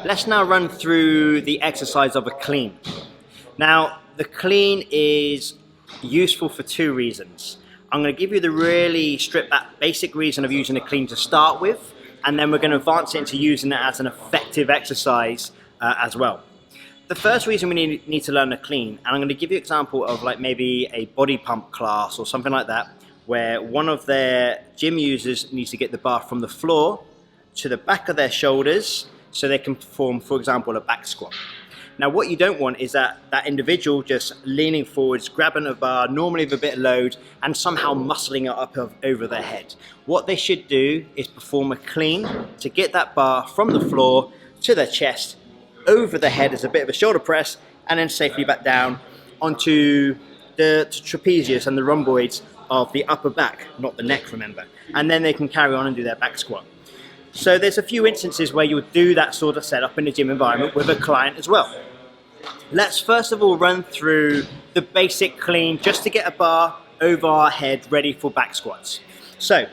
Let's now run through the exercise of a clean. Now, the clean is useful for two reasons. I'm going to give you the really stripped back basic reason of using a clean to start with, and then we're going to advance it into using it as an effective exercise as well. The first reason we need to learn a clean, and I'm going to give you an example of like maybe a body pump class or something like that, where one of their gym users needs to get the bar from the floor to the back of their shoulders so they can perform, for example, a back squat. Now, what you don't want is that individual just leaning forwards, grabbing a bar, normally with a bit of load, and somehow muscling it up over their head. What they should do is perform a clean to get that bar from the floor to their chest, over the head as a bit of a shoulder press, and then safely back down onto the trapezius and the rhomboids of the upper back, not the neck, remember. And then they can carry on and do their back squat. So there's a few instances where you would do that sort of setup in a gym environment with a client as well. Let's first of all run through the basic clean just to get a bar over our head ready for back squats. So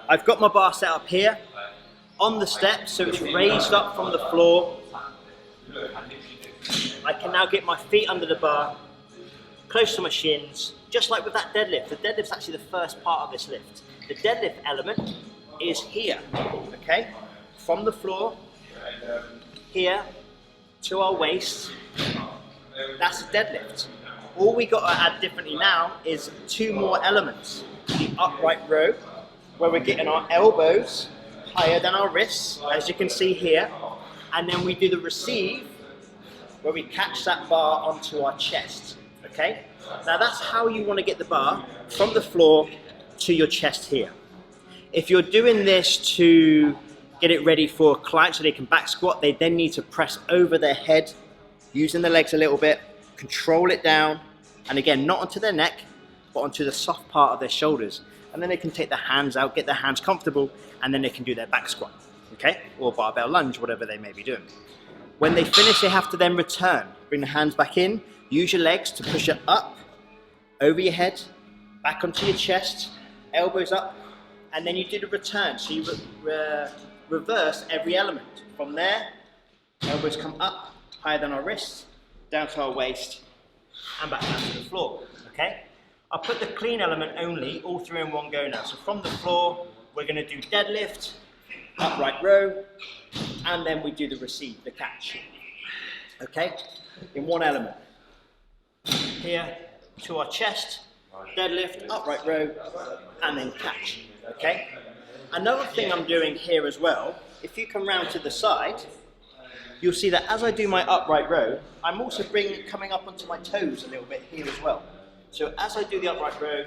I've got my bar set up here on the steps, so it's raised up from the floor. I can now get my feet under the bar, close to my shins, just like with that deadlift. The deadlift's actually the first part of this lift. The deadlift element is here, okay? From the floor, here, to our waist. That's a deadlift. All we got to add differently now is two more elements. The upright row, where we're getting our elbows higher than our wrists, as you can see here. And then we do the receive, where we catch that bar onto our chest, okay? Now that's how you want to get the bar from the floor to your chest here. If you're doing this to get it ready for a client so they can back squat, they then need to press over their head, using the legs a little bit, control it down, and again, not onto their neck, but onto the soft part of their shoulders. And then they can take their hands out, get their hands comfortable, and then they can do their back squat, okay? Or barbell lunge, whatever they may be doing. When they finish, they have to then return. Bring the hands back in, use your legs to push it up, over your head, back onto your chest, elbows up, and then you do the return. So you reverse every element. From there, elbows come up, higher than our wrists, down to our waist, and back down to the floor, okay? I'll put the clean element only, all three in one go now. So from the floor, we're gonna do deadlift, upright row, and then we do the receive, the catch, okay? In one element. Here, to our chest, deadlift, upright row, and then catch, okay? Another thing I'm doing here as well, if you come round to the side, you'll see that as I do my upright row, I'm also coming up onto my toes a little bit here as well. So as I do the upright row,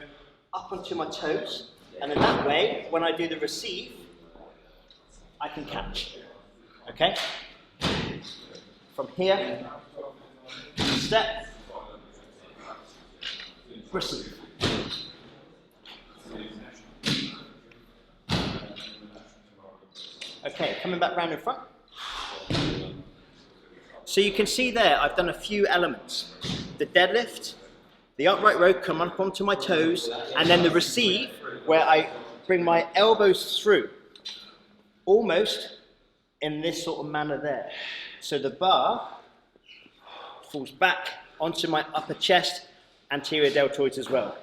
up onto my toes, and in that way, when I do the receive, I can catch, okay? From here, step, receive. Okay, coming back round in front. So you can see there, I've done a few elements. The deadlift, the upright row, come up onto my toes, and then the receive, where I bring my elbows through, almost in this sort of manner there. So the bar falls back onto my upper chest, anterior deltoids as well.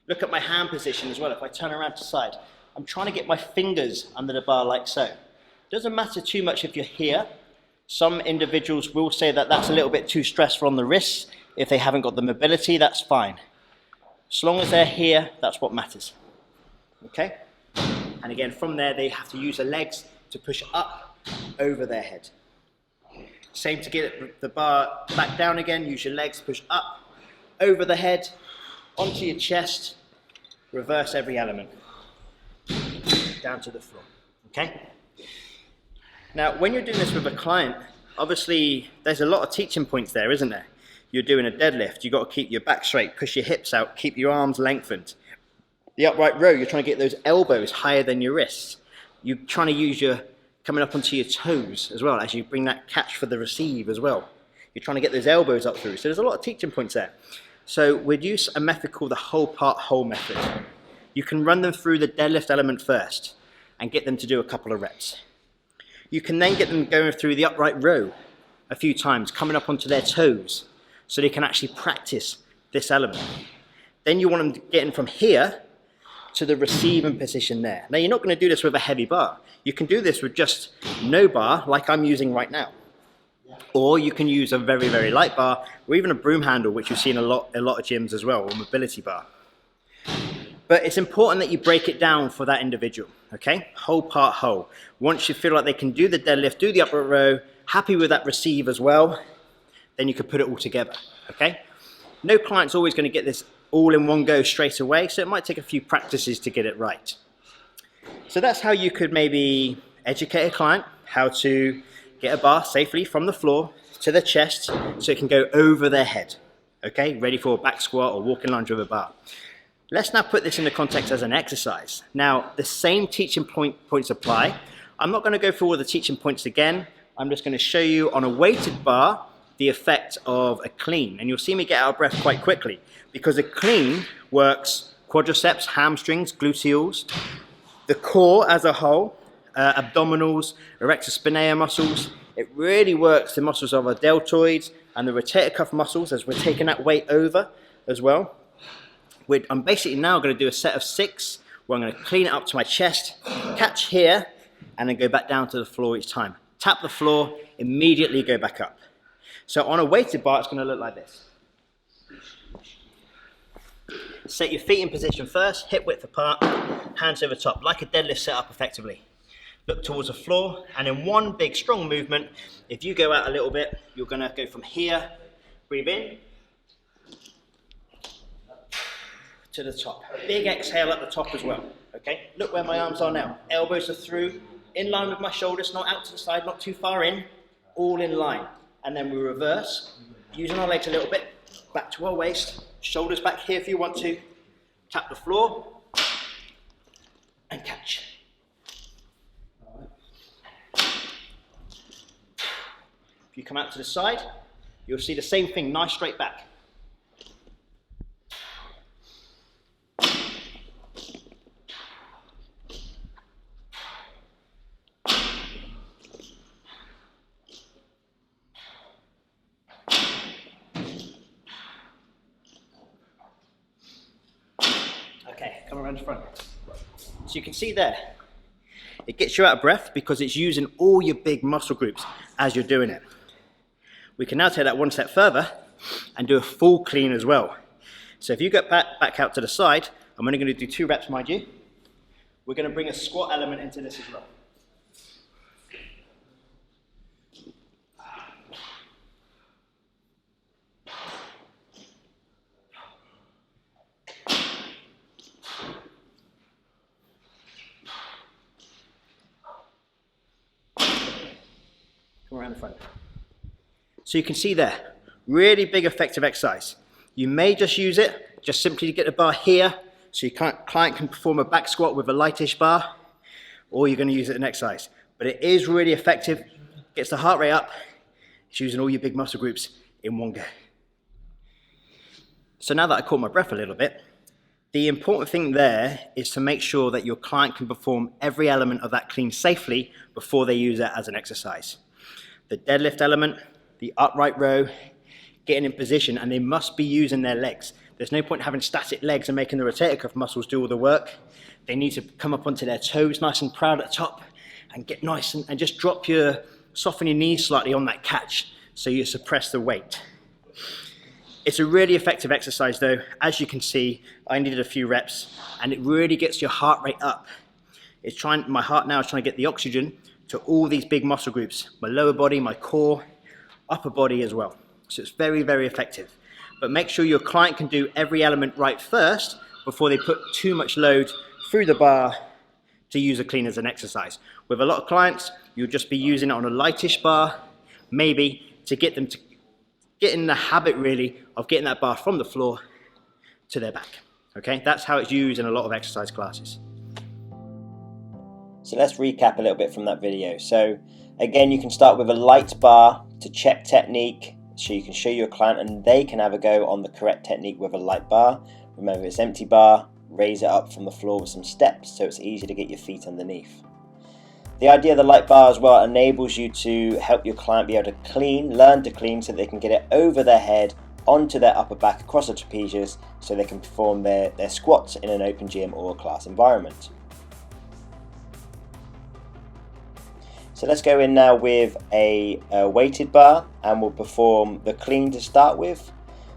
Look at my hand position as well. If I turn around to side, I'm trying to get my fingers under the bar like so. Doesn't matter too much if you're here. Some individuals will say that that's a little bit too stressful on the wrists. If they haven't got the mobility, that's fine. As long as they're here, that's what matters. Okay? And again, from there, they have to use their legs to push up over their head. Same to get the bar back down again. Use your legs, push up over the head, onto your chest, reverse every element, down to the floor, okay? Now, when you're doing this with a client, obviously, there's a lot of teaching points there, isn't there? You're doing a deadlift, you've got to keep your back straight, push your hips out, keep your arms lengthened. The upright row, you're trying to get those elbows higher than your wrists. You're trying to use your, coming up onto your toes as well, as you bring that catch for the receive as well. You're trying to get those elbows up through. So there's a lot of teaching points there. So we'd use a method called the whole part whole method. You can run them through the deadlift element first and get them to do a couple of reps. You can then get them going through the upright row a few times, coming up onto their toes, so they can actually practice this element. Then you want them getting from here to the receiving position there. Now you're not going to do this with a heavy bar. You can do this with just no bar, like I'm using right now. Or you can use a very, very light bar, or even a broom handle, which you see in a lot of gyms as well, or mobility bar. But it's important that you break it down for that individual, okay? Whole part whole. Once you feel like they can do the deadlift, do the upright row, happy with that receive as well, then you can put it all together, okay? No client's always going to get this all in one go straight away, so it might take a few practices to get it right. So that's how you could maybe educate a client how to get a bar safely from the floor to the chest so it can go over their head, okay? Ready for a back squat or walking lunge with a bar. Let's now put this into context as an exercise. Now, the same teaching points apply. I'm not going to go through all the teaching points again. I'm just going to show you on a weighted bar the effect of a clean. And you'll see me get out of breath quite quickly because a clean works quadriceps, hamstrings, gluteals, the core as a whole, abdominals, erector spinae muscles. It really works the muscles of our deltoids and the rotator cuff muscles as we're taking that weight over as well. I'm basically now going to do a set of 6 where I'm going to clean it up to my chest, catch here, and then go back down to the floor each time. Tap the floor, immediately go back up. So on a weighted bar, it's going to look like this. Set your feet in position first, hip width apart, hands over top, like a deadlift setup effectively. Look towards the floor, and in one big strong movement, if you go out a little bit, you're going to go from here, breathe in, to the top. Big exhale at the top as well, okay? Look where my arms are now. Elbows are through, in line with my shoulders, not out to the side, not too far in, all in line. And then we reverse, using our legs a little bit, back to our waist, shoulders back here if you want to, tap the floor, and catch. If you come out to the side, you'll see the same thing, nice straight back. Okay, come around the front. So you can see there, it gets you out of breath because it's using all your big muscle groups as you're doing it. We can now take that one step further and do a full clean as well. So if you get back out to the side, I'm only going to do 2 reps, mind you. We're going to bring a squat element into this as well. Come around the front. So you can see there, really big effective exercise. You may just use it just simply to get the bar here so your client can perform a back squat with a lightish bar, or you're going to use it in exercise. But it is really effective, gets the heart rate up, it's using all your big muscle groups in one go. So now that I caught my breath a little bit, the important thing there is to make sure that your client can perform every element of that clean safely before they use it as an exercise. The deadlift element, the upright row, getting in position, and they must be using their legs. There's no point having static legs and making the rotator cuff muscles do all the work. They need to come up onto their toes nice and proud at the top and get nice and just soften your knees slightly on that catch so you suppress the weight. It's a really effective exercise though. As you can see, I needed a few reps and it really gets your heart rate up. My heart now is trying to get the oxygen to all these big muscle groups, my lower body, my core, upper body as well. So it's very, very effective. But make sure your client can do every element right first before they put too much load through the bar to use a clean as an exercise. With a lot of clients, you'll just be using it on a lightish bar, maybe to get them to get in the habit really of getting that bar from the floor to their back. Okay, that's how it's used in a lot of exercise classes. So let's recap a little bit from that video. So again, you can start with a light bar to check technique, so you can show your client and they can have a go on the correct technique with a light bar. Remember, it's empty bar, raise it up from the floor with some steps so it's easy to get your feet underneath. The idea of the light bar as well enables you to help your client be able to learn to clean, so they can get it over their head, onto their upper back, across the trapezius, so they can perform their squats in an open gym or a class environment. So let's go in now with a weighted bar, and we'll perform the clean to start with.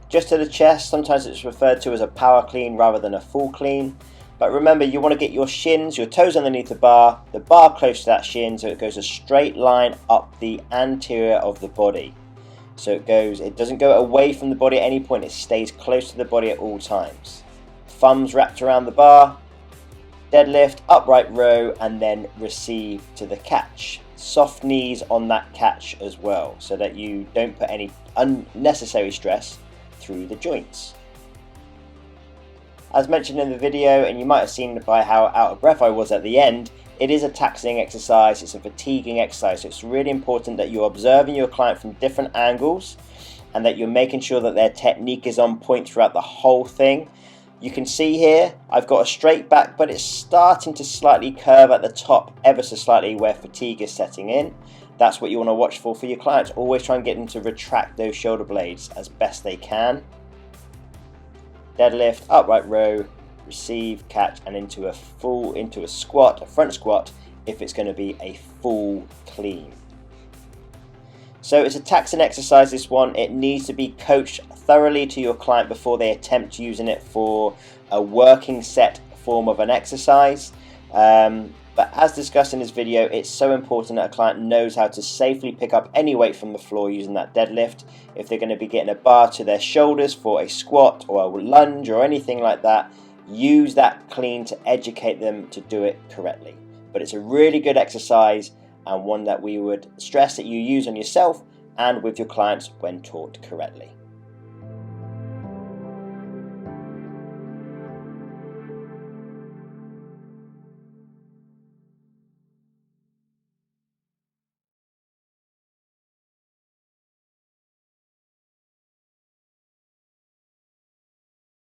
Just to the chest, sometimes it's referred to as a power clean rather than a full clean. But remember, you want to get your shins, your toes underneath the bar close to that shin, so it goes a straight line up the anterior of the body. So it doesn't go away from the body at any point, it stays close to the body at all times. Thumbs wrapped around the bar, deadlift, upright row, and then receive to the catch. Soft knees on that catch as well, so that you don't put any unnecessary stress through the joints. As mentioned in the video, and you might have seen by how out of breath I was at the end, it is a taxing exercise, it's a fatiguing exercise, so it's really important that you're observing your client from different angles and that you're making sure that their technique is on point throughout the whole thing. You can see here, I've got a straight back, but it's starting to slightly curve at the top, ever so slightly, where fatigue is setting in. That's what you want to watch for your clients. Always try and get them to retract those shoulder blades as best they can. Deadlift, upright row, receive, catch, and into a squat, a front squat, if it's going to be a full clean. So it's a taxing exercise, this one. It needs to be coached thoroughly to your client before they attempt using it for a working set form of an exercise. But as discussed in this video, it's so important that a client knows how to safely pick up any weight from the floor using that deadlift. If they're going to be getting a bar to their shoulders for a squat or a lunge or anything like that, use that clean to educate them to do it correctly. But it's a really good exercise, and one that we would stress that you use on yourself and with your clients when taught correctly.